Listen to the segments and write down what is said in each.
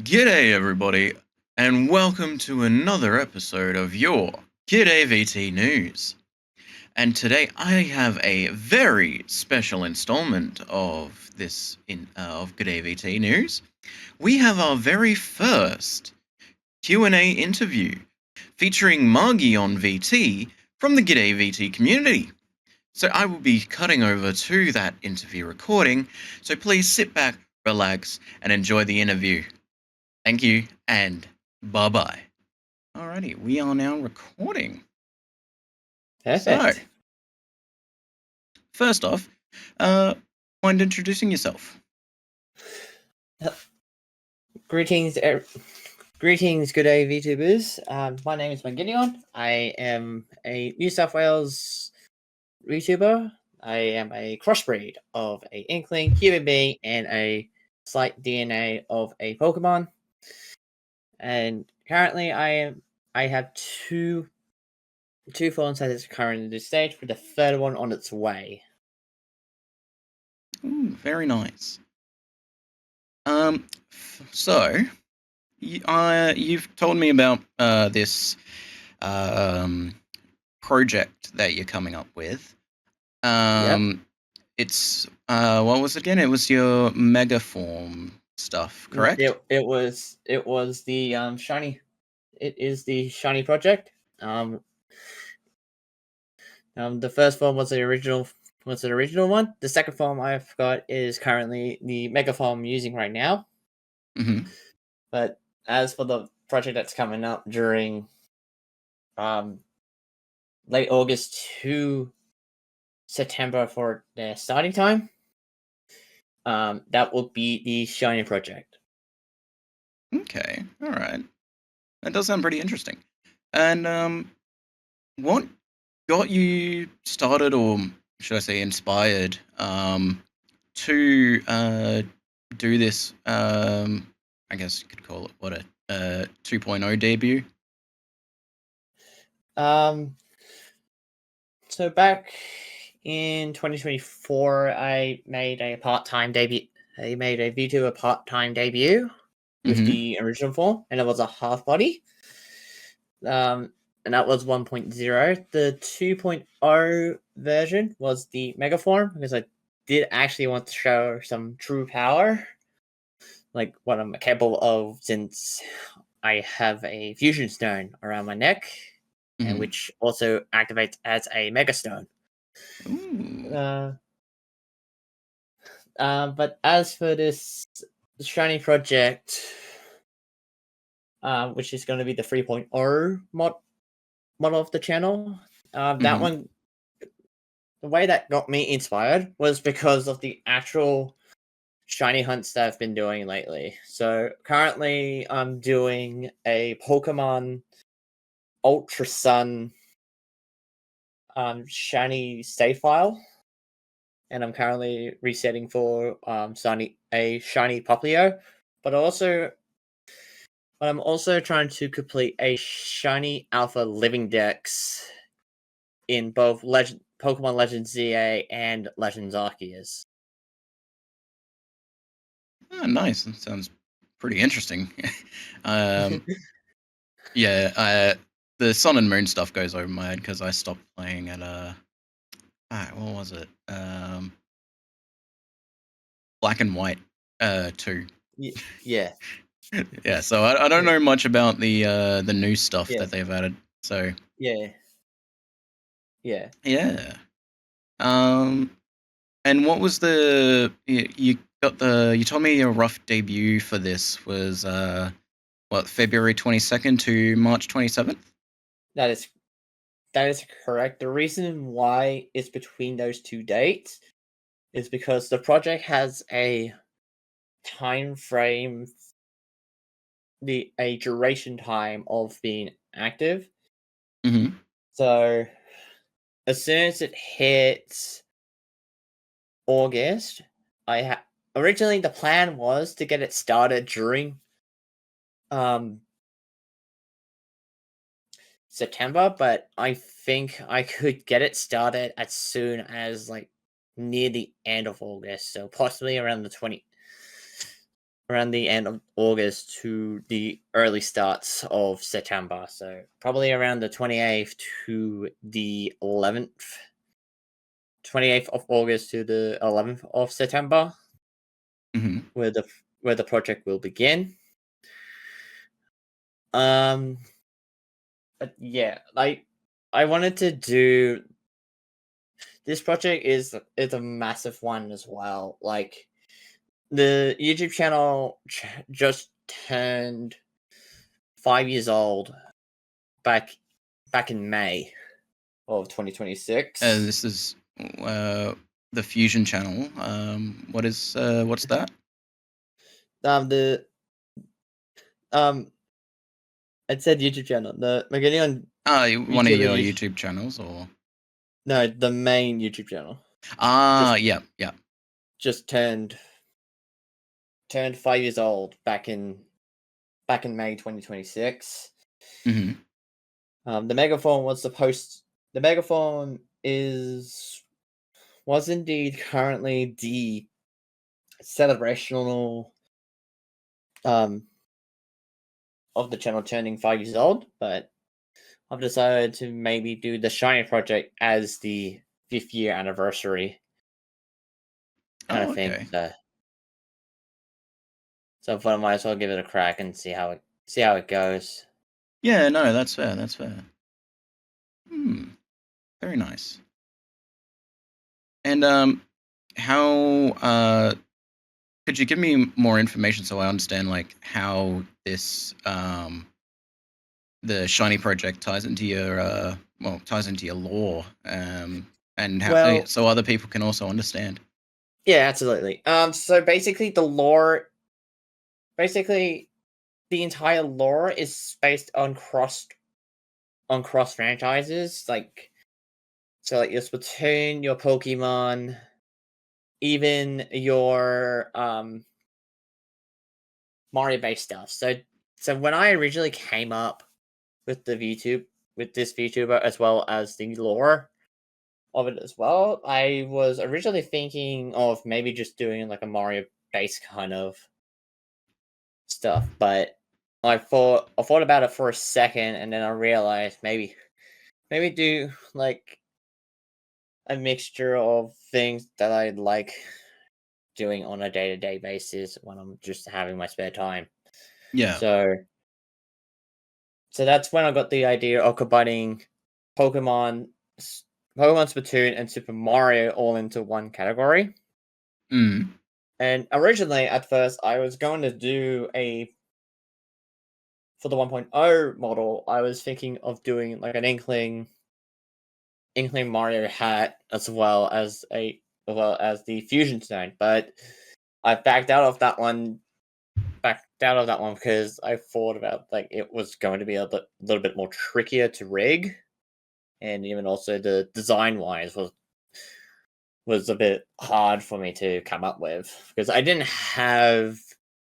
G'day, everybody, and welcome to another episode of your G'day VT News. And today I have a very special installment of of G'day VT News. We have our very first Q&A interview featuring Marggyon VT from the G'day VT community. So I will be cutting over to that interview recording, so please sit back, relax, and enjoy the interview. Thank you, and bye-bye. Alrighty, we are now recording. Perfect. So, first off, mind introducing yourself? Greetings, greetings, good day, VTubers. My name is Marggyon. I am a New South Wales VTuber. I am a crossbreed of a Inkling, human being, and a slight DNA of a Pokemon. And currently, I have two phones at this current stage, with the third one on its way. Ooh, very nice. So you've told me about this project that you're coming up with. Yep. It's what was it again? It was your Megaform stuff, correct? It was the shiny. It is the shiny project. The first form was the original one. The second form I've got is currently the mega form I'm using right now. Mm-hmm. But as for the project that's coming up during late August to September for the starting time, that will be the shiny project. Okay, all right. That does sound pretty interesting. And what got you started, or should I say, inspired, to do this? I guess you could call it what a 2.0 debut. So back in 2024, I made a part-time debut. I made a VTuber part-time debut with Mm-hmm. the original form, and it was a half body. And that was 1.0. The 2.0 version was the mega form, because I did actually want to show some true power, like what I'm capable of, since I have a fusion stone around my neck, and Mm-hmm. which also activates as a mega stone. Ooh. But as for this shiny project, which is going to be the 3.0 model of the channel, that Mm-hmm. one, the way that got me inspired was because of the actual shiny hunts that I've been doing lately. So currently, I'm doing a Pokemon Ultra Sun shiny save file, and I'm currently resetting for a shiny Poplio, but I'm also trying to complete a shiny Alpha Living Dex in both Pokemon Legends ZA and Legends Arceus. Oh, nice. That sounds pretty interesting. um, yeah, the Sun and Moon stuff goes over my head because I stopped playing at what was it? Black and White 2. Yeah, Yeah, so I don't know much about the new stuff yeah, that they've added. So yeah, yeah. yeah. Um, and what was you told me your rough debut for this was what, February 22nd to March 27th? That is correct. The reason why it's between those two dates is because the project has a time frame, a duration time of being active. Mm-hmm. So as soon as it hits August, originally the plan was to get it started during um September, but I think I could get it started as soon as, like, near the end of August, so possibly around around the end of August to the early starts of September. So probably around the 28th to the 11th. 28th of August to the 11th of September, Hmm. where the project will begin. But yeah, like I wanted to do this project is a massive one as well. Like the YouTube channel just turned 5 years old back in May of 2026. This is the Fusion channel. What's that? The um it said YouTube channel. The Marggyon Ah, one of YouTuber your YouTube channels, or no, the main YouTube channel ah, just yeah, yeah. just turned 5 years old back in May 2026. Hmm. The megaphone was supposed. The megaphone was indeed currently the celebrational um of the channel turning 5 years old, but I've decided to maybe do the Shiny project as the 5th year anniversary kind Oh, of thing. okay. So I might as well give it a crack and see how it goes. Yeah, no, that's fair. That's fair. Hmm. Very nice. And how could you give me more information so I understand like how this the Shiny project ties into your ties into your lore and how Well, so other people can also understand. yeah, absolutely. So basically, basically the entire lore is based on cross franchises, like like your Splatoon, your Pokemon, even your Mario based stuff. So when I originally came up with this VTuber as well as the lore of it as well, I was originally thinking of maybe just doing like a Mario based kind of stuff, but I thought about it for a second and then I realized maybe do like a mixture of things that I like doing on a day-to-day basis when I'm just having my spare time. Yeah. So that's when I got the idea of combining Pokemon, Pokemon Splatoon, and Super Mario all into one category. Mm. And originally, at first, I was going to do for the 1.0 model, I was thinking of doing like an Inkling Mario hat as well as the Fusion Stone, but I backed out of that one because I thought about like it was going to be a little bit more trickier to rig, and even also the design wise was a bit hard for me to come up with because I didn't have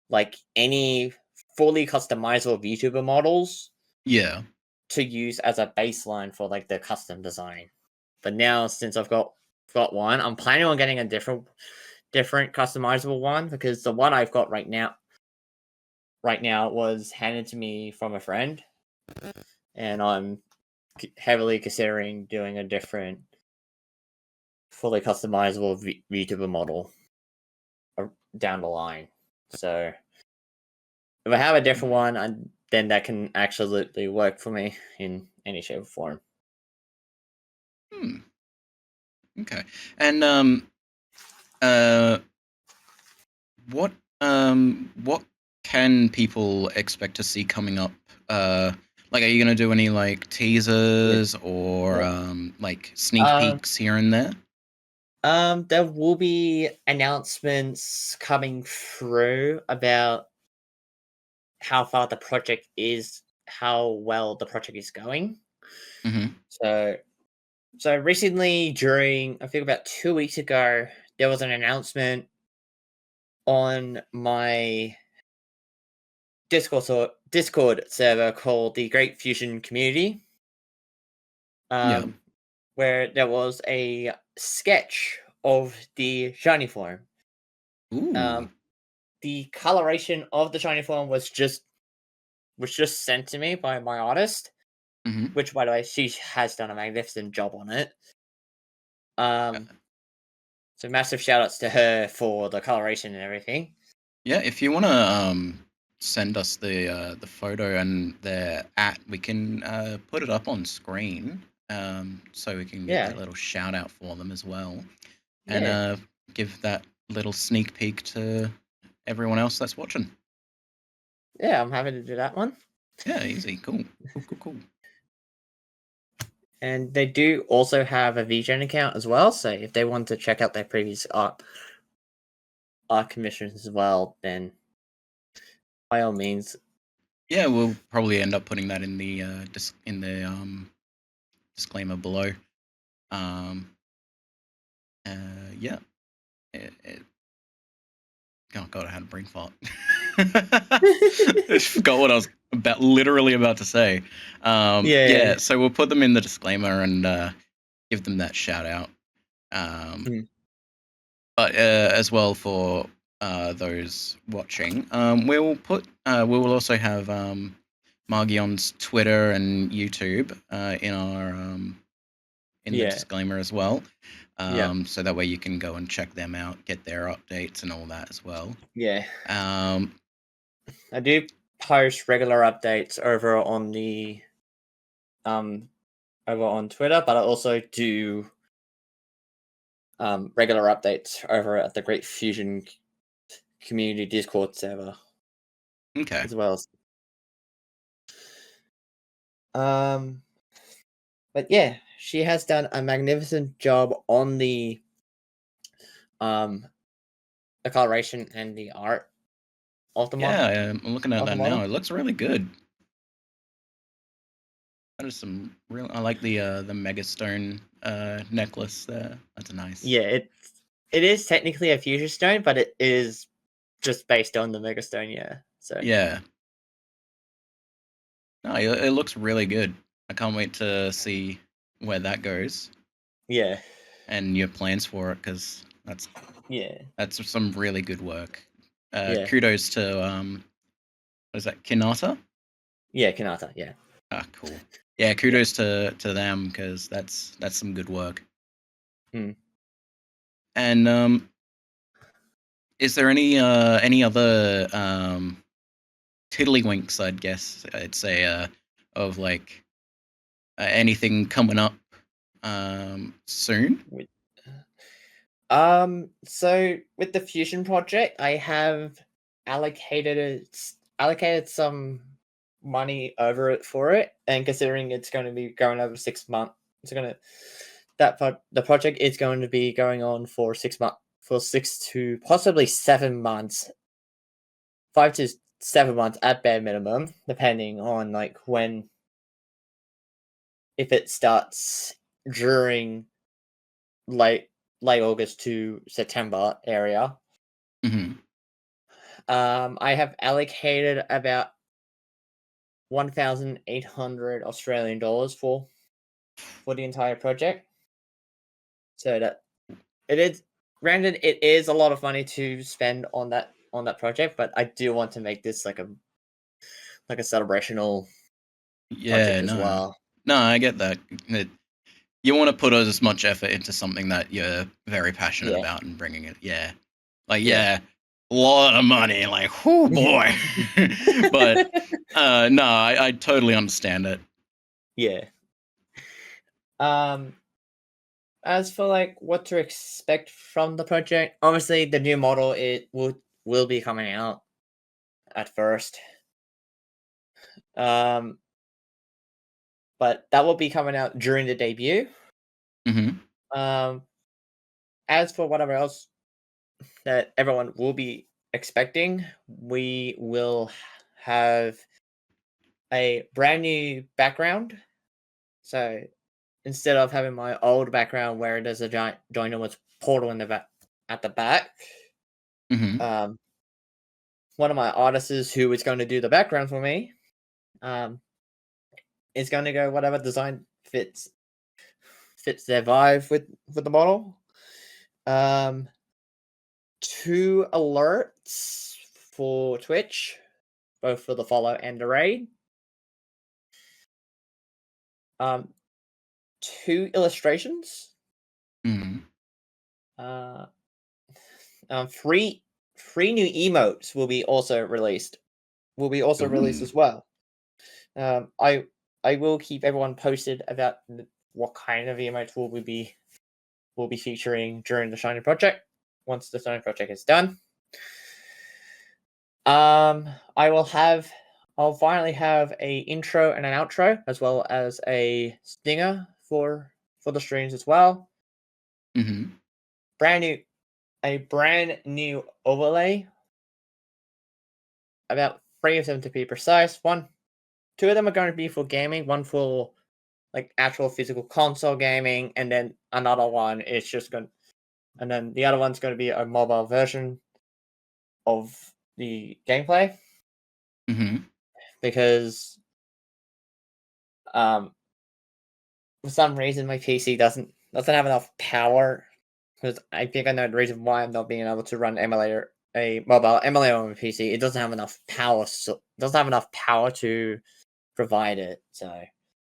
like any fully customizable VTuber models Yeah. to use as a baseline for like the custom design. But now since I've got one, I'm planning on getting a different customizable one because the one I've got right now was handed to me from a friend, and I'm heavily considering doing a different fully customizable VTuber model down the line. So if I have a different one, then that can absolutely work for me in any shape or form. Hmm. Okay. And uh what what can people expect to see coming up? Like are you gonna do any like Yeah. teasers or Yeah. like sneak Um, peeks here and there? there will be announcements coming through about how far the project is, how well the project is going. Hmm. So, recently, during I think about 2 weeks ago, there was an announcement on my Discord server called the Great Fusion Community, Yeah. um, where there was a sketch of the shiny form. Ooh. the coloration of the shiny form was just sent to me by my artist, Hmm. which, by the way, she has done a magnificent job on it. Um, so massive shout outs to her for the coloration and everything. Yeah, if you want to send us the photo and their we can put it up on screen, so we can give Yeah, that little shout out for them as well, and yeah, give that little sneak peek to everyone else that's watching. yeah. I'm happy to do that one. Yeah, easy, cool, cool, cool, cool. And they do also have a VGen account as well. So if they want to check out their previous art commissions as well, then by all means. Yeah, we'll probably end up putting that in the disclaimer below. Um, yeah. Oh god, I had a brain fart. I forgot what I was literally about to say. Yeah. Yeah, so we'll put them in the disclaimer and give them that shout out. Um, Mm. but as well for those watching, we will also have Margyon's Twitter and YouTube in our in the Yeah. disclaimer as well. Yeah. So that way you can go and check them out, get their updates and all that as well. Yeah. Um, I do post regular updates um over on Twitter, but I also do regular updates over at the Great Fusion Community Discord server okay. as well. Um, but yeah, she has done a magnificent job on um the coloration and the art of Yeah, I'm looking at the that now. model. It looks really good. That is some real. I like the Megastone necklace there. That's nice. Yeah, it is technically a fusion stone, but it is just based on the megastone. Yeah, so Yeah. No, it looks really good. I can't wait to see where that goes yeah, and your plans for it because yeah, that's some really good work. yeah, Kudos to what is that, Kinata? yeah, Kinata. Yeah. Ah, cool. Yeah, Yeah. kudos to them because that's some good work. Mm. And is there any other tiddlywinks, I'd guess I'd say, of like anything coming up soon? So with the fusion project, I have allocated some money over it for it, and considering it's going to be going over 6 months, it's gonna the project is going to be going on for 6 months, for 6 to possibly 7 months, 5 to 7 months at bare minimum, depending on like when, if it starts during late late August to September area. Hmm. I have allocated about 1,800 Australian dollars for the entire project. So that it is, granted, it is a lot of money to spend on that project, but I do want to make this like a celebrational Yeah, project as no, well. no, I get that. You want to put as much effort into something that you're very passionate Yeah, about and bringing it. Yeah, like yeah, yeah, a lot of money. Like, oh boy. But no, I totally understand it. yeah. Um, as for like what to expect from the project, obviously the new model it will be coming out at first. Um, but that will be coming out during the debut. Hmm. Um, as for whatever else that everyone will be expecting, we will have a brand new background. So instead of having my old background where there's a giant ginormous portal in the back at the back, Hmm. um, one of my artists who is going to do the background for me, um, is going to go whatever design fits their vibe with the model. Um, 2 alerts for Twitch, both for the follow and the raid. 2 illustrations. Mm. Uh, 3 new emotes will be also released. Ooh. As well. I will keep everyone posted about what kind of emotes will be featuring during the Shiny project once the Shiny project is done. I will have I'll finally have a intro and an outro as well as a stinger for the streams as well. Mm-hmm. Brand new overlay. About 3 of them to be precise. 2 of them are going to be for gaming, one for like actual physical console gaming, and then another one is just going and then the other one's going to be a mobile version of the gameplay Mm-hmm. because um for some reason my PC doesn't have enough power because I think I know the reason why I'm not being able to run a mobile emulator on my PC. It doesn't have enough power, to provide it. So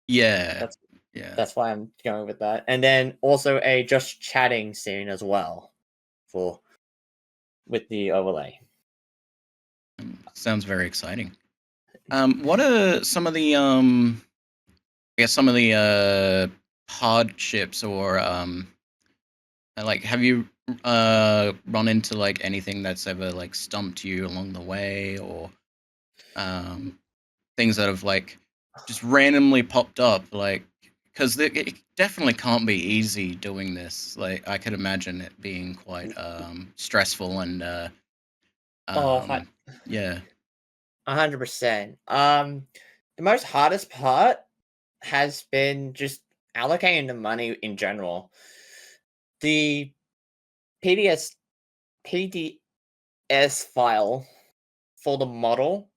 Yeah. that's Yeah. why I'm going with that. And then also a just chatting scene as well for with the overlay. Sounds very exciting. What are some of the I guess some of the hardships or like have you run into like anything that's ever like stumped you along the way or um things that have like just randomly popped up like because it definitely can't be easy doing this. Like I could imagine it being quite stressful and Oh, um yeah. 100%. The most hardest part has been just allocating the money in general. The PDS PDS file for the model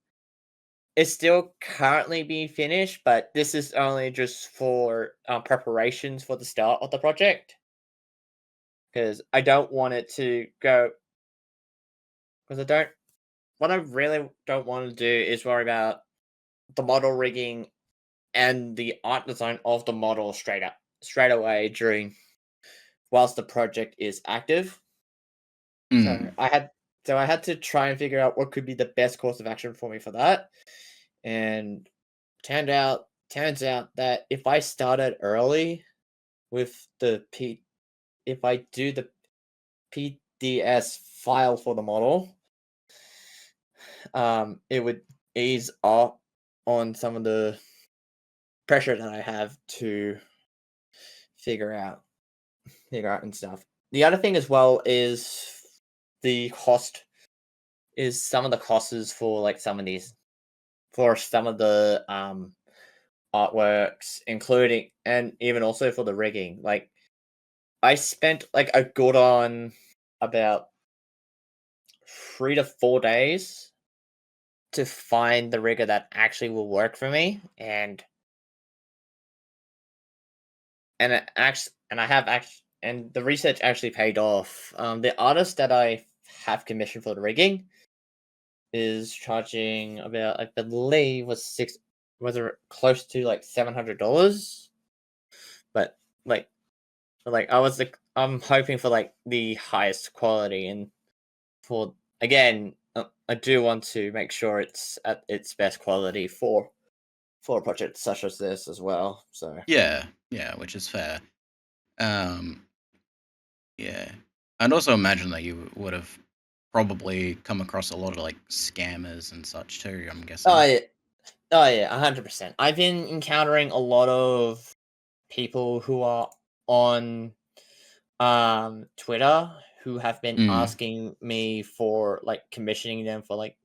is still currently being finished, but this is only just for preparations for the start of the project because I don't want it to go because I don't. What I really don't want to do is worry about the model rigging and the art design of the model straight away during whilst the project is active. So Mm. I had to try and figure out what could be the best course of action for me for that. And turns out that if I started early with if I do the PDS file for the model, it would ease off on some of the pressure that I have to figure out and stuff. The other thing as well is the cost is some of the costs for like some of these for some of the artworks, including and even also for the rigging. Like I spent like a good on about 3 to 4 days to find the rigger that actually will work for me, and it actually and I have actually and the research actually paid off. The artist that I have commissioned for the rigging is charging about I believe was it close to like $700, but like I'm hoping for like the highest quality and for again I do want to make sure it's at its best quality for a project such as this as well. So Yeah, yeah, which is fair. Um, yeah. I'd also imagine that you would have probably come across a lot of like scammers and such too, I'm oh guessing. yeah, 100%. I've been encountering a lot of people who are on Twitter who have been Mm. asking me for like commissioning them for like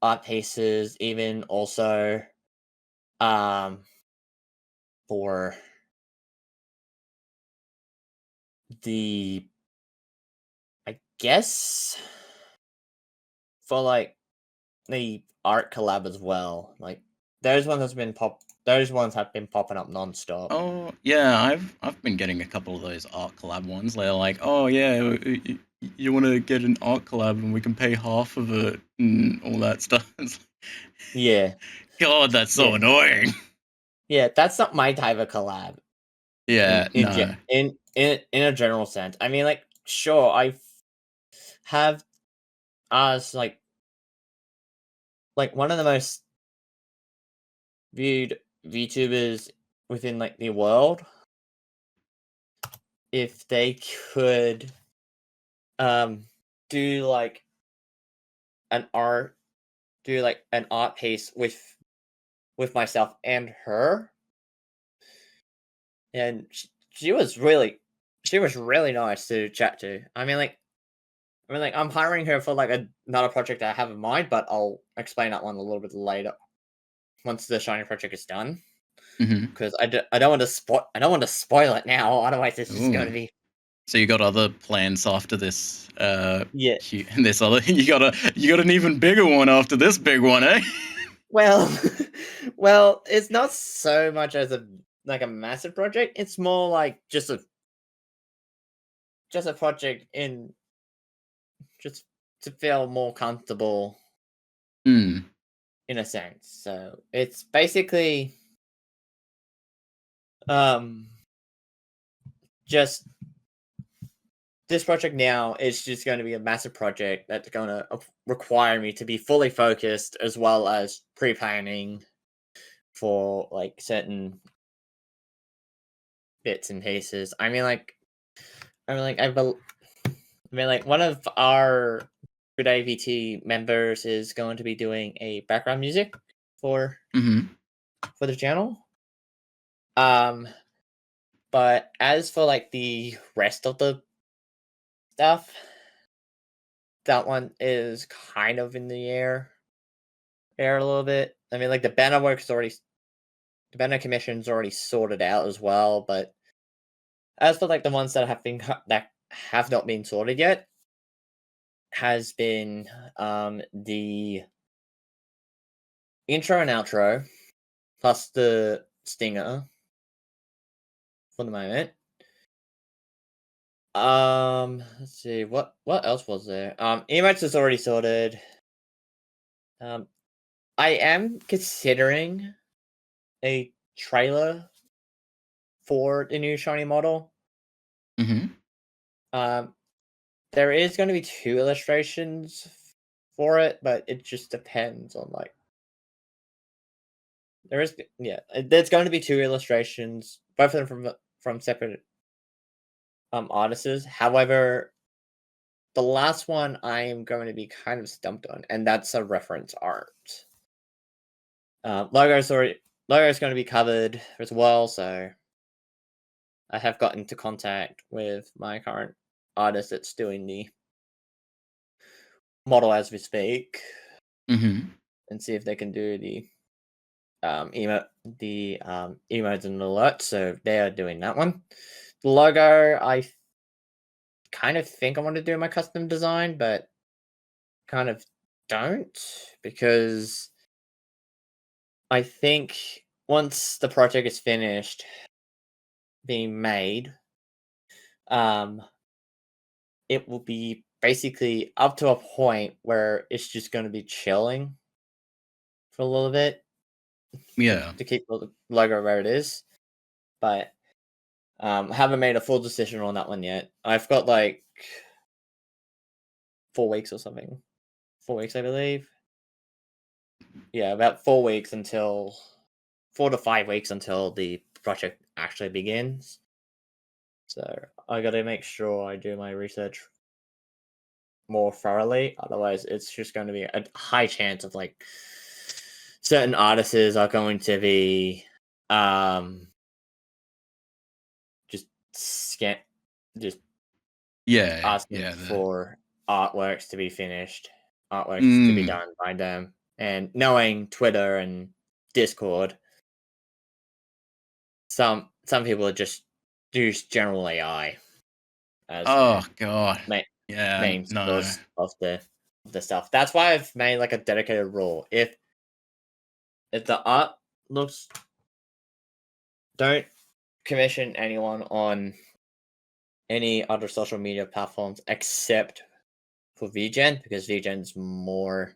art pieces, even also um for the I guess for like the art collab as well. Like those ones have been popping up nonstop. Oh, yeah, I've been getting a couple of those art collab ones. They're like, "Oh yeah, you want to get an art collab and we can pay half of it and all that stuff. It's like, Yeah, God, that's so yeah, annoying. yeah. That's not my type of collab. Yeah, no. In a general sense, I mean, like, sure, I have as like one of the most viewed VTubers within like the world. If they could do like an art do like an art piece with myself and her, and she was really nice to chat to. I mean, like, I'm hiring her for like another project I have in mind, but I'll explain that one a little bit later once the shiny project is done. Hmm. Because I don't want to spoil it now. Otherwise, it's just going Ooh. to be So you got other plans after this? yeah. This other you got an even bigger one after this big one, eh? Well, well, it's not so much as a like a massive project. It's more like just a project in just to feel more comfortable Hmm. in a sense. So it's basically um just this project now is just going to be a massive project that's going to require me to be fully focused as well as pre-planning for like certain bits and pieces. I mean, like one of our good AVT members is going to be doing a background music for Hmm. for the channel. Um, but as for like the rest of the stuff, that one is kind of in the air a little bit. I mean, like the banner commission's already sorted out as well. But as for like the ones that have not been sorted yet, has been the intro and outro plus the stinger for the moment. Let's see what else was there. Emotes is already sorted. Um, I am considering a trailer for the new shiny model. Hmm. Um, there is going to be two illustrations for it, but it just depends on like there is yeah. There's going to be two illustrations, both of them from separate artists. However, the last one I am going to be kind of stumped on, and that's a reference art. Logo's going to be covered as well, so I have got into contact with my current artist that's doing the model as we speak, Hmm. and see if they can do emotes and alerts. So they are doing that one. The logo, kind of think I want to do my custom design, but kind of don't because I think once the project is finished being made, um, it will be basically up to a point where it's just going to be chilling for a little bit Yeah. to keep the logo where it is. But haven't made a full decision on that one yet. I've got like 4 weeks or something. 4 weeks, I believe. Yeah, about 4 weeks until 4 to 5 weeks until the project actually begins. So I got to make sure I do my research more thoroughly. Otherwise, it's just going to be a high chance of like certain artists are going to be um just scan just Yeah. asking Yeah. for artworks to be finished, artworks to be Mm. done by them. And knowing Twitter and Discord, some people are just use general AI as Oh their God. main Yeah. main No. source of the stuff. That's why I've made like a dedicated rule. If the art looks, don't commission anyone on any other social media platforms except for VGen, because VGen's more.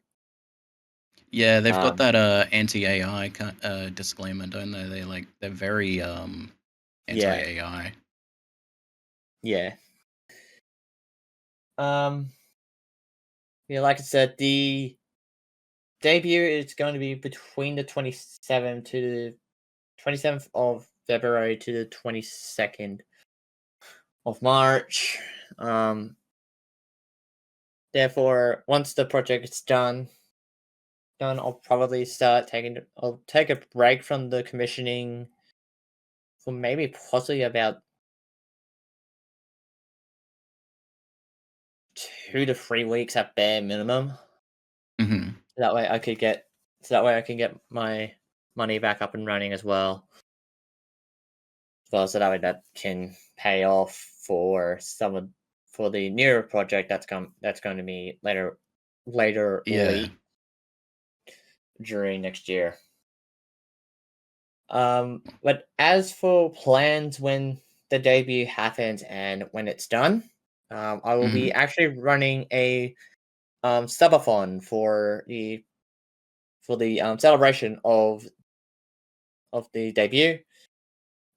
Yeah, they've got Um, that anti-AI disclaimer, don't they? They're very yeah, anti-AI. yeah. Yeah, like I said, the debut is going to be between the 27th of February to the 22nd of March. Therefore, once the project is done, I'll probably I'll take a break from the commissioning for maybe possibly about 2 to 3 weeks at bare minimum. Hmm. That way I could get so that way I can get my money back up and running as well. Well, so that way that can pay off for for the newer project that's going to be later Yeah. late during next year. But as for plans when the debut happens and when it's done, I will Hmm. be actually running a subathon for the celebration of the debut.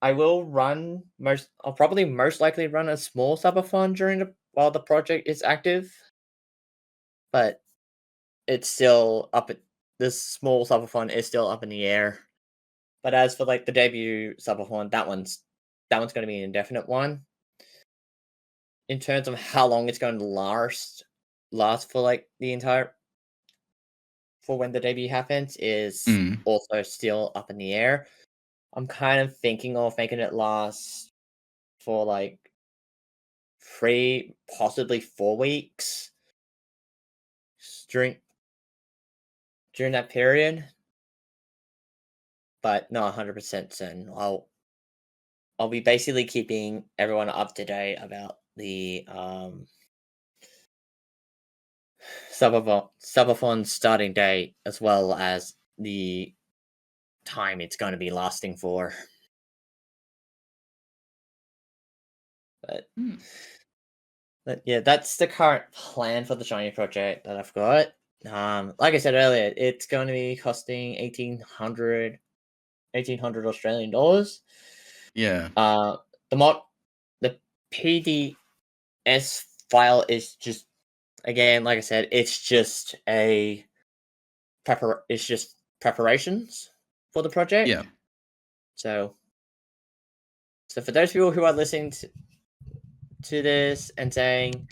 I'll probably most likely run a small subathon while the project is active, but it's still this small subathon is still up in the air. But as for like the debut subathon, that one's going to be an indefinite one. In terms of how long it's going to last for like the entire for when the debut happens is Mm. also still up in the air. I'm kind of thinking of making it last for like 3, possibly 4 weeks during that period, but not 100% certain. I'll be basically keeping everyone up to date about the subathon starting date as well as the time it's going to be lasting for. But Mm. yeah, that's the current plan for the shiny project that I've got. Like I said earlier, it's going to be costing 1800 Australian dollars. Yeah. Uh, the mod, the PDS file is just, again, like I said, it's just preparations for the Yeah. project. So, for those people who are listening to this and saying,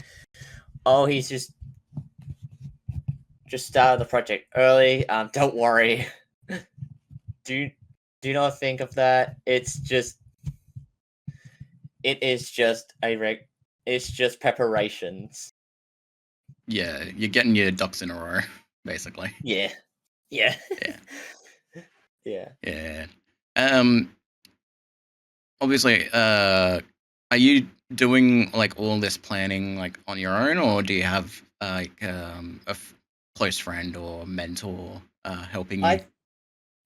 "Oh, he's just started the project early," don't worry. do do not think of that. It is just it's just preparations. Yeah. You're getting your ducks in a row, basically. Yeah. Yeah. Yeah. Yeah. Yeah. Um. Obviously, are you doing like all this planning like on your own, or do you have like close friend or mentor helping you? I've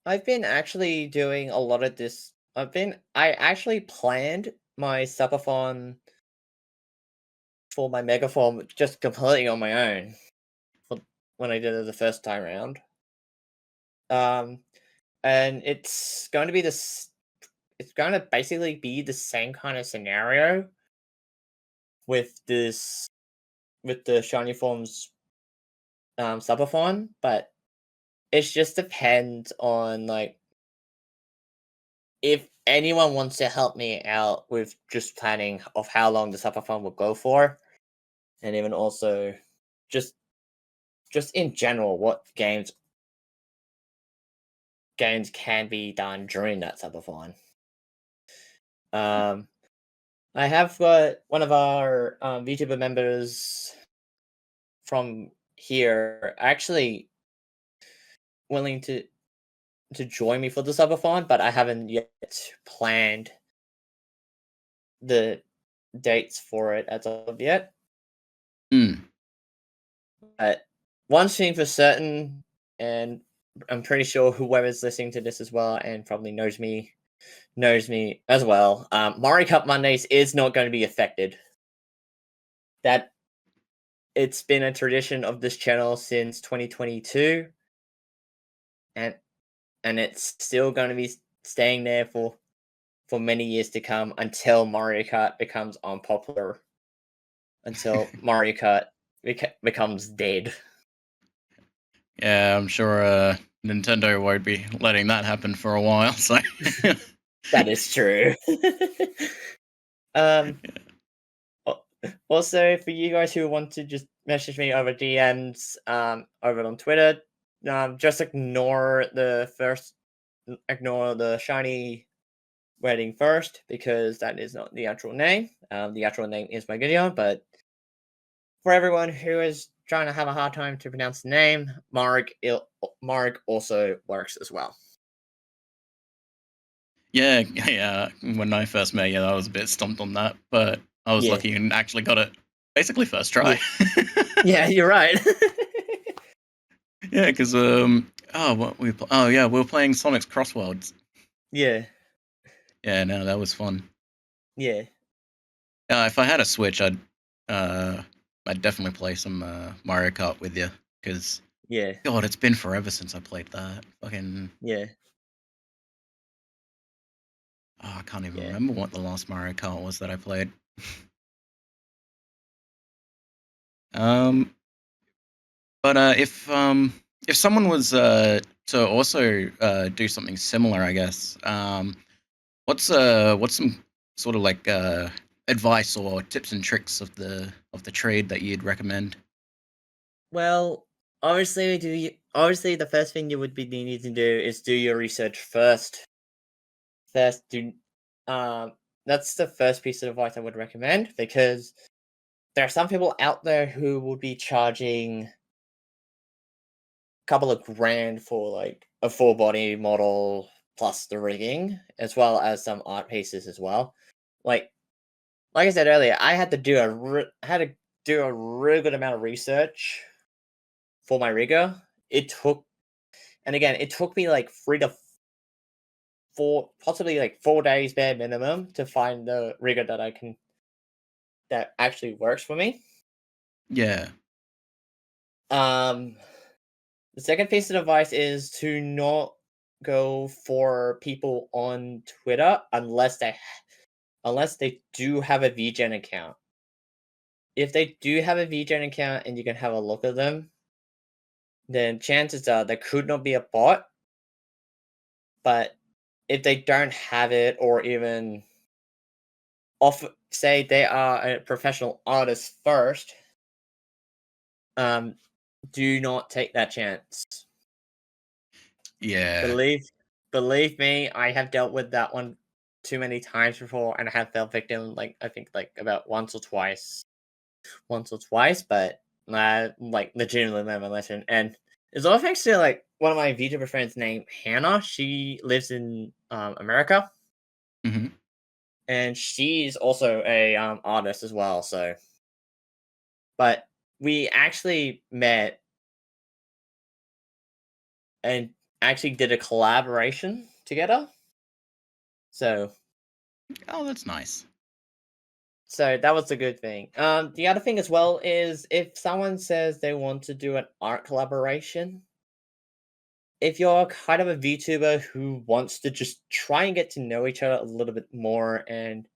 I've been actually doing a lot of this. I actually planned my subathon for my megaform just completely on my own for, when I did it the first time around. Um, and it's going to basically be the same kind of scenario with the shiny forms subathon, but it just depends on like if anyone wants to help me out with just planning of how long the subathon will go for, and even also just in general what games can be done during that subathon. Um, I have got one of our VTuber members from here actually willing to join me for the subathon, but I haven't yet planned the dates for it as of yet. Mm. But one thing for certain, and I'm pretty sure whoever's listening to this as well and probably knows me as well. Mario Cup Mondays is not going to be affected. that it's been a tradition of this channel since 2022, and it's still going to be staying there for many years to come until Mario Kart becomes unpopular, until Mario Kart becomes dead. Yeah, I'm sure Nintendo won't be letting that happen for a while. So That is true. um. Also, for you guys who want to just message me over DMs, over on Twitter, just ignore the shiny wedding first because that is not the actual name. The actual name is Marggyon, but for everyone who is trying to have a hard time to pronounce the name, Marg also works as well. yeah, yeah. When I first met you, I was a bit stumped on that, but I was Yeah, lucky and actually got it basically first try. yeah, yeah. You're right. Yeah, because yeah, we were playing Sonic's Crossworlds. Yeah, Yeah, no, that was fun. yeah, If I had a Switch, I'd definitely play some Mario Kart with you because yeah, God, it's been forever since I played that. Fucking, yeah, I can't even yeah. remember what the last Mario Kart was that I played. Um, but if someone was to also do something similar, I guess, what's some sort of like advice or tips and tricks of the trade that you'd recommend? Well, obviously the first thing you would be needing to do is do your research first. First, do that's the first piece of advice I would recommend because there are some people out there who will be charging a couple of grand for like a full body model plus the rigging, as well as some art pieces as well. Like like I said earlier, I had to do a really good amount of research for my rigger. It took And again, it took me like 3 to 4, possibly like 4 days bare minimum to find the rigger that actually works for me. Yeah, Um, the second piece of advice is to not go for people on Twitter unless they do have a VGen account. If they do have a VGen account and you can have a look at them, then chances are there could not be a bot. But if they don't have it, or even say they are a professional artist first, um, do not take that chance. yeah. Believe believe me, I have dealt with that one too many times before, and I have fell victim like I think like about once or twice, but like legitimately learned my lesson. And it's all thanks to like one of my VTuber friends named Hannah. She lives in America, Hmm. and she's also a artist as well. So, but we actually met and actually did a collaboration together. So Oh, that's nice. that was a good thing. The other thing as well is if someone says they want to do an art collaboration, if you're kind of a VTuber who wants to just try and get to know each other a little bit more and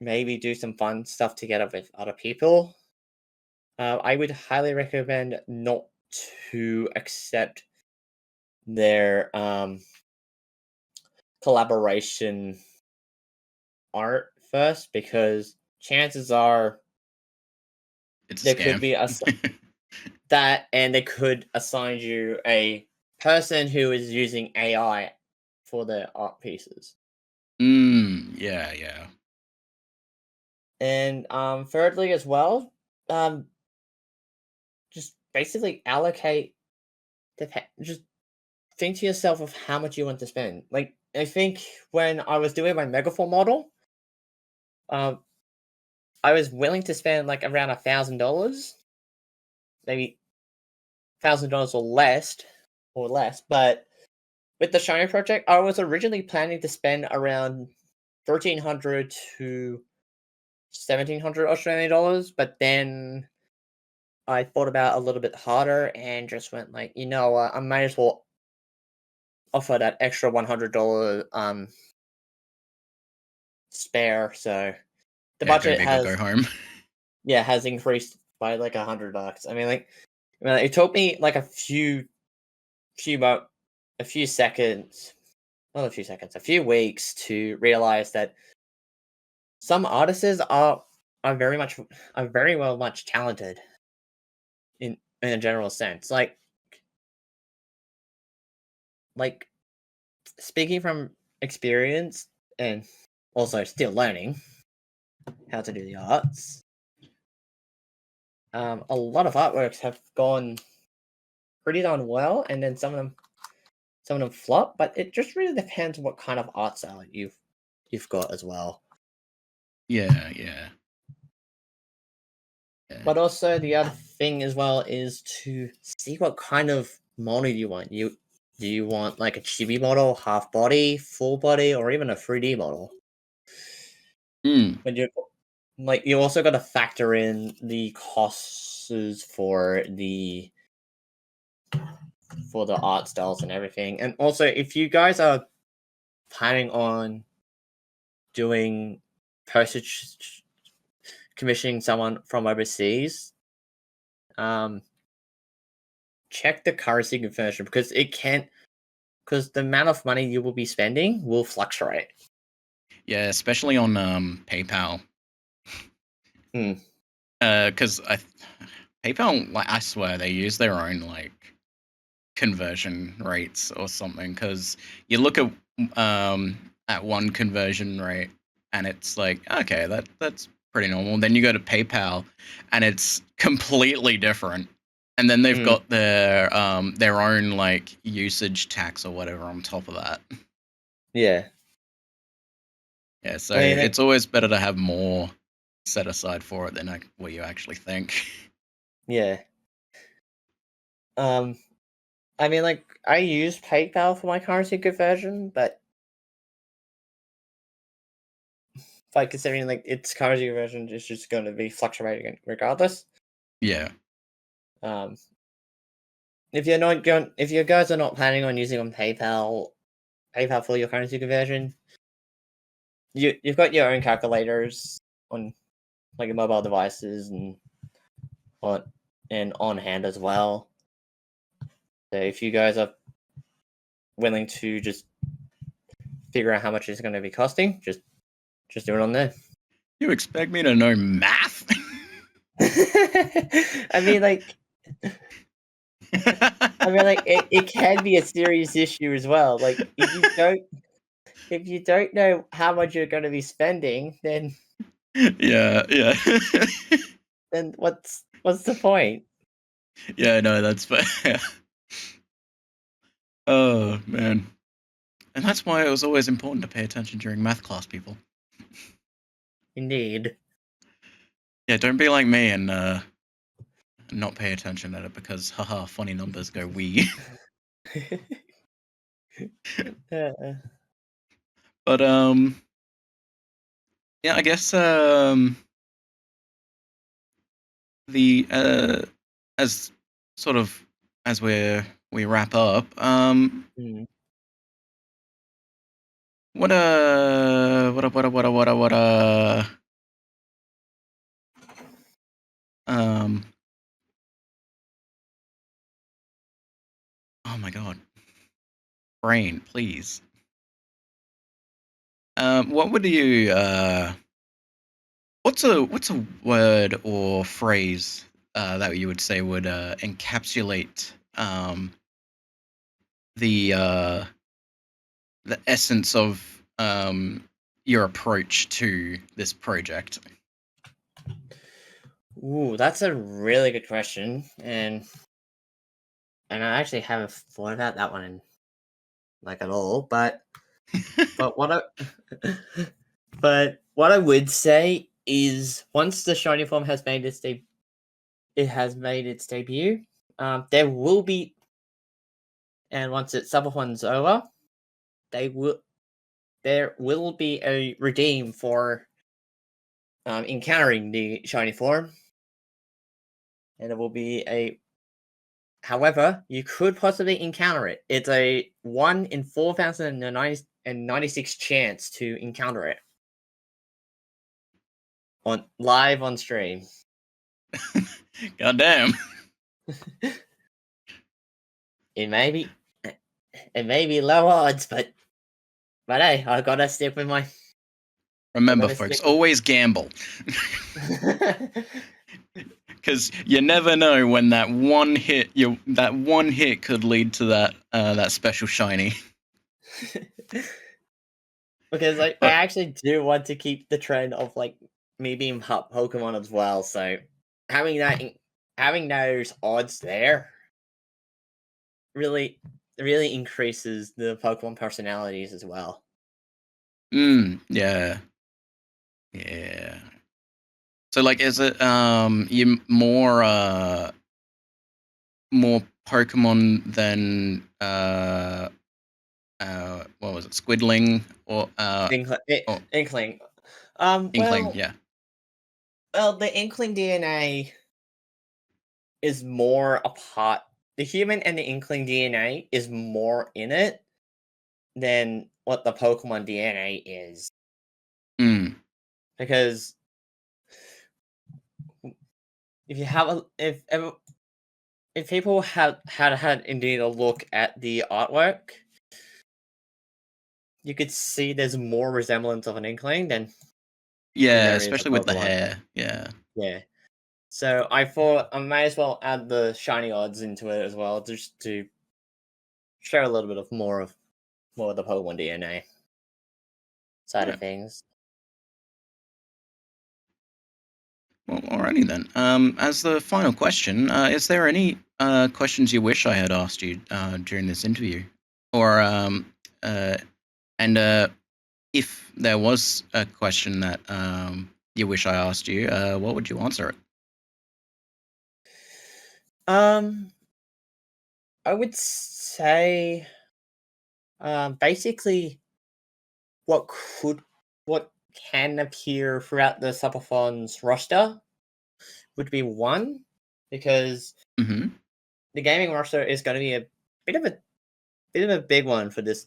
maybe do some fun stuff together with other people, I would highly recommend not to accept their collaboration art first because chances are It's a there could be scam. that and they could assign you a person who is using AI for their art pieces. Yeah, yeah. And thirdly as well, um just basically just think to yourself of how much you want to spend. Like I think when I was doing my megaphone model, um I was willing to spend like around $1,000, maybe $1,000 or less. But with the Shiny project, I was originally planning to spend around 1,300 to 1,700 Australian dollars, but then I thought about it a little bit harder and just went like, you know what, I might as well offer that extra $100 spare. So the Yeah, go budget big or go has home. has increased by like $100. It took me like a few seconds, not a few seconds, a few weeks to realize that some artists are very much are very well much talented in a general sense. Like speaking from experience and also still learning how to do the arts. A lot of artworks have gone pretty darn well, and then some of them flop. But it just really depends what kind of art style you've got as well. Yeah, yeah, yeah. But also the other thing as well is to see what kind of model you want. Do you want like a chibi model, half body, full body, or even a 3D model? Mm, When you like, you also got to factor in the costs for the art styles and everything. And also, if you guys are planning on doing postage commissioning someone from overseas, um, check the currency conversion because the amount of money you will be spending will fluctuate. yeah, especially on PayPal. Hmm. Because PayPal, like, I swear they use their own like conversion rates or something. Because you look at one conversion rate and it's like, okay, that's pretty normal. Then you go to PayPal and it's completely different. And then they've Hmm. got their own like usage tax or whatever on top of that. Yeah. Yeah, so I mean, it's always better to have more set aside for it than what you actually think. yeah. Um, I use PayPal for my currency conversion, but like considering like its currency conversion is just going to be fluctuating regardless. Yeah. Um, if you guys are not planning on using on PayPal for your currency conversion, you've got your own calculators on like your mobile devices on on hand as well. So if you guys are willing to just figure out how much it's going to be costing, just do it on there. You expect me to know math? I mean, like, it can be a serious issue as well. Like, if you don't know how much you're going to be spending, Yeah, yeah. then what's the point? Yeah, no, that's fair. Oh, man. And that's why it was always important to pay attention during math class, people. Indeed. Yeah, don't be like me and not pay attention at it because, haha, funny numbers go wee. Uh, But, yeah, I guess, the, as sort of, as we wrap up, mm. what um, oh my god, brain, please. What would you, what's a word or phrase that you would say would encapsulate the uh, the essence of your approach to this project? Ooh, that's a really good question, and I actually haven't thought about that one like at all. But what I but what I would say is once the shiny form has made it has made its debut, there will be, and once its summer one's over, they will there will be a redeem for encountering the shiny form, and it will be a. However, you could possibly encounter it. It's a 1 in 4,096 chance to encounter it on live on stream. God damn. It may be low odds, but hey, I gotta stick with my. Remember, gotta folks, stick with. always gamble. Because you never know when that one hit could lead to that special shiny. Because I But actually do want to keep the trend of like me being Pokemon as well. So having having those odds there really increases the Pokemon personalities as well. yeah. Yeah. So like is it you more Pokemon than what was it, Squidling or or Inkling. Inkling, yeah. Well, the Inkling DNA is more a part. The human and the Inkling DNA is more in it than what the Pokemon DNA is. Mm. Because if you have if people had indeed a look at the artwork, you could see there's more resemblance of an Inkling than Yeah, there is a especially with the Pokemon. hair. Yeah. Yeah. So I thought I may as well add the shiny odds into it as well, just to share a little bit of more of the Pokemon DNA side of Right. things. Well, alrighty then. As the final question, is there any questions you wish I had asked you during this interview, or uh, and if there was a question that you wish I asked you, what would you answer it? Um, I would say, basically, what could what can appear throughout the Subathon's roster would be one, because Mm-hmm. the gaming roster is going to be a bit of a big one for this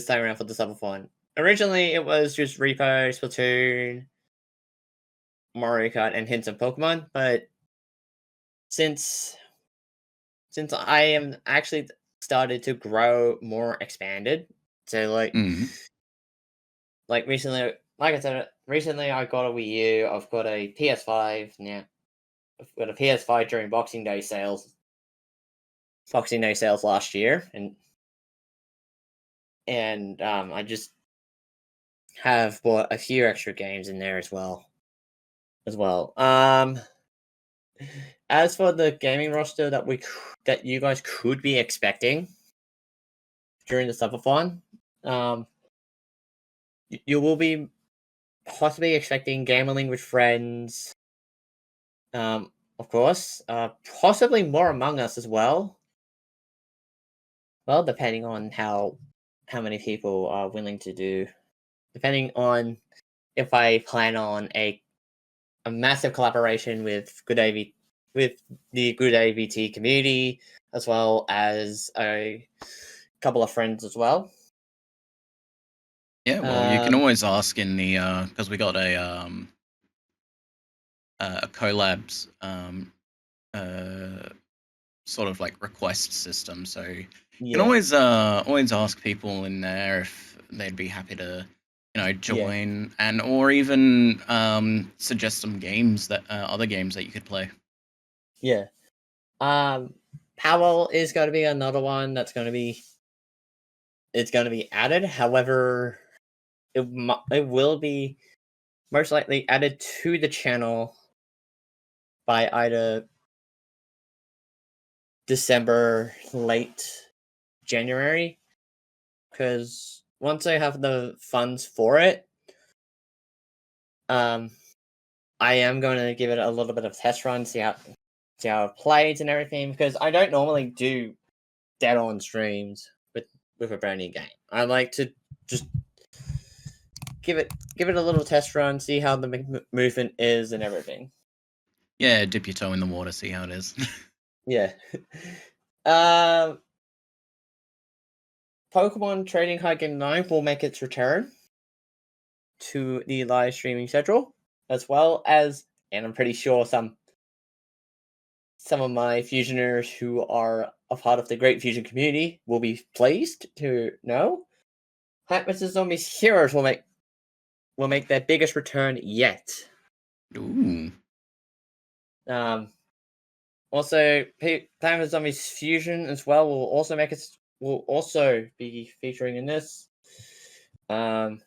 time around for the Subathon. Originally, it was just Repo, Splatoon, Mario Kart, and hints of Pokemon, but since I am actually started to grow more expanded, so Mm. recently, like I said, recently I got a Wii U. I've got a PS5 now. I've got a PS5 during Boxing Day sales last year, and I just have bought a few extra games in there as well. As for the gaming roster that you guys could be expecting during the subathon, you will be possibly expecting gambling with friends. Of course, possibly more Among Us as well. Well, depending on how many people are willing to do, depending on if I plan on a massive collaboration with with the Good AVT community, as well as a couple of friends as well. Yeah, well, you can Um, always ask in the because we got a collabs uh, sort of like request system, so you can yeah, always ask people in there if they'd be happy to yeah, join, and or even suggest some games that other games that you could play. yeah. Powell is going to be another one that's going to be added. However, it will be most likely added to the channel by either December, late January, because once I have the funds for it, um, I am going to give it a little bit of test run, see how it plays and everything. Because I don't normally do dead on streams with a brand new game. I like to just give it a little test run, see how the movement is and everything. Yeah, dip your toe in the water, see how it is. Yeah. Pokemon Trading Card Game 9 will make its return to the live streaming schedule, as well as, and I'm pretty sure some of my fusioners who are a part of the Great Fusion community will be pleased to know Plant vs. Zombies Heroes will make their biggest return yet. Ooh. Also, Plant vs. Zombies Fusion as well will also be featuring in this. And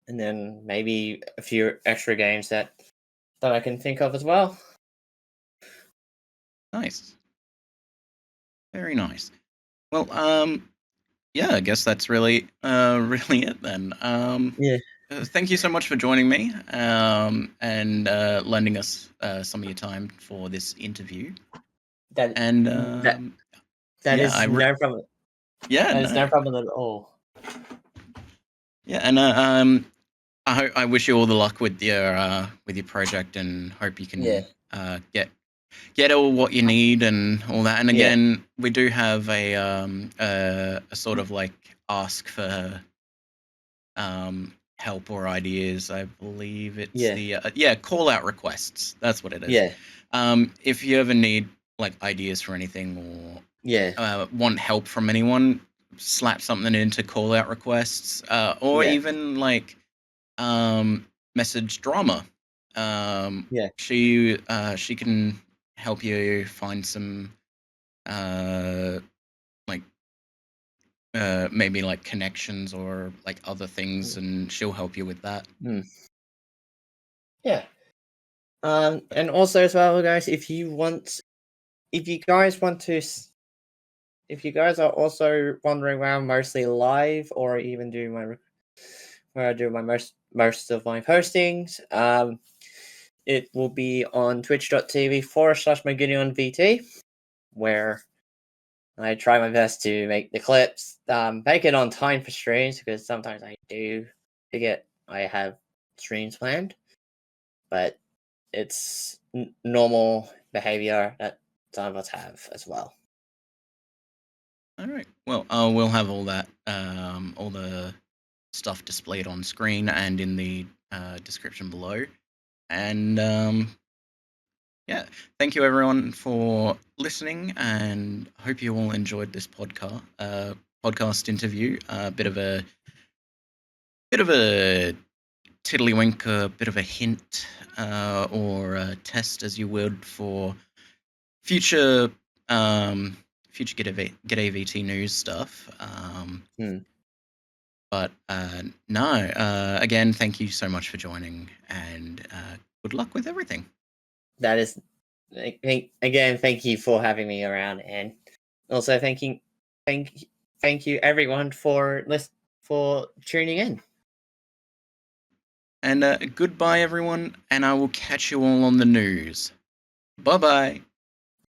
then maybe a few extra games that I can think of as well. Nice. Very nice. Well, yeah, I guess that's really it then. Yeah. Thank you so much for joining me and lending us some of your time for this interview. That And that yeah, is no problem. Yeah, That is no problem at all. Yeah, and I wish you all the luck with your project, and hope you can get all what you need and all that. And again, we do have a sort of like ask for help or ideas. I believe it's the call out requests. That's what it is. If you ever need like ideas for anything or want help from anyone, slap something into call out requests, or even like message Drama. She can help you find some like maybe like connections or like other things, and she'll help you with that. And also as well, guys, if you guys are also wandering around mostly live or even doing where I do my most of my postings, it will be on twitch.tv/MarggYonVT, where I try my best to make the clips, make it on time for streams, because sometimes I do forget I have streams planned, but it's normal behavior that some of us have as well. All right. Well, we'll have all that, all the stuff displayed on screen and in the description below. And yeah, thank you everyone for listening, and hope you all enjoyed this podcast interview. A bit of a tiddlywink, a bit of a hint or a test, as you would, for future future Get AVT news stuff. But no, again, thank you so much for joining, and good luck with everything. That is, again, thank you for having me around, and also thank you everyone for tuning in. And goodbye, everyone, and I will catch you all on the news. Bye-bye.